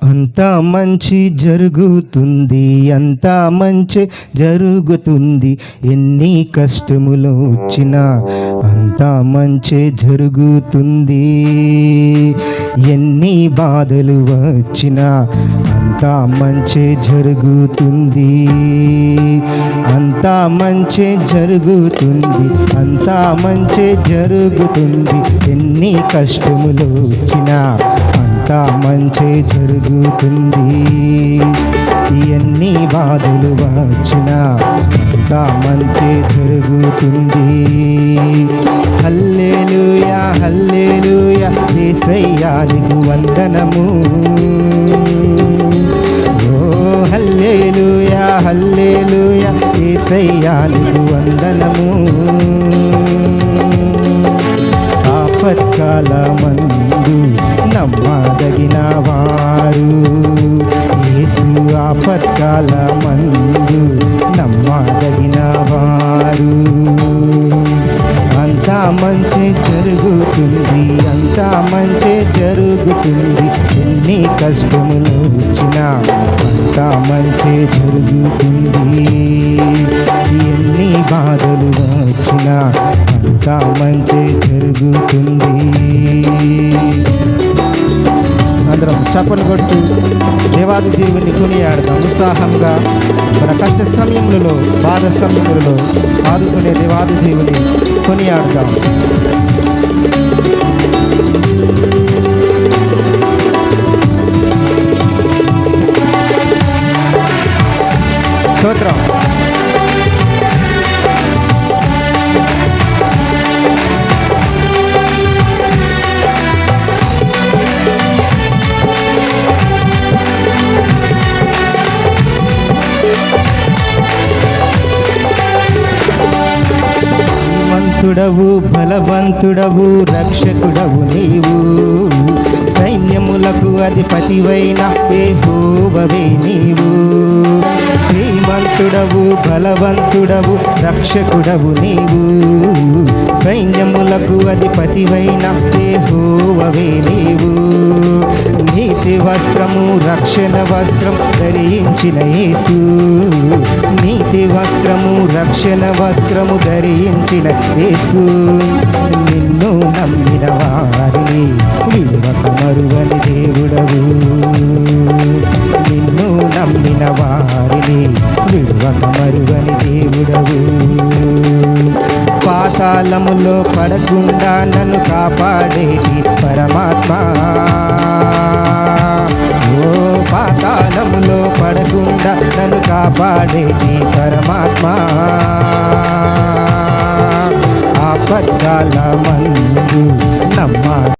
అంతా మంచి జరుగుతుంది, అంతా మంచి జరుగుతుంది. ఎన్ని కష్టములు వచ్చినా అంతా మంచి జరుగుతుంది. ఎన్ని బాధలు వచ్చినా అంతా మంచి జరుగుతుంది. అంతా మంచి జరుగుతుంది, అంతా మంచి జరుగుతుంది. ఎన్ని కష్టములు వచ్చినా అంతా మంచి జరుగుతుంది. ఎన్ని బాధలు వచ్చినా అంతా మంచి జరుగుతుంది. హల్లెలూయా హల్లెలూయా యేసయ్యా నీకు వందనము. ఓ హల్లెలూయా హల్లెలూయా యేసయ్యా నీకు వందనము. ఆపత్కాలమందు నమ్మదగిన వారు యేసు, ఆపత్కాలమందు నమ్మదగిన వారు. అంతా మంచి జరుగుతుంది, అంతా మంచి జరుగుతుంది. ఎన్ని కష్టములు వచ్చినా అంతా మంచి జరుగుతుంది. ఎన్ని బాధలు వచ్చినా అంతా మంచి జరుగుతుంది. అందరం చప్పలు కొట్టు దేవాది దేవుని కొనియాడదాం. ఉత్సాహంగా మన కష్ట సమయములలో, బాధ సమయములలో ఆదుకునే దేవాది దేవుని కొనియాడదాం. స్తోత్రం. ధనవంతుడవు, బలవంతుడవు, రక్షకుడవు నీవు. సైన్యములకు అధిపతివైన యెహోవావే నీవు. శ్రీమంతుడవు, బలవంతుడవు, రక్షకుడవు నీవు. సైన్యములకు అధిపతివైన యెహోవావే నీవు. నీతి వస్త్రము, రక్షణ వస్త్రం ధరించిన యేసు. నీతి వస్త్రము, రక్షణ వస్త్రము ధరించిన యేసు. నిన్ను నమ్మిన వారిని విడువక మరువని దేవుడవు. నిన్ను నమ్మిన వారిని విడువక మరువని దేవుడవు. పాతాళములో పడకుండా నన్ను కాపాడేది పరమాత్మ. ఓ పాతాళములో పడకుండా నన్ను కాపాడేది పరమాత్మ. ఆపత్కాలమందు నమ్మ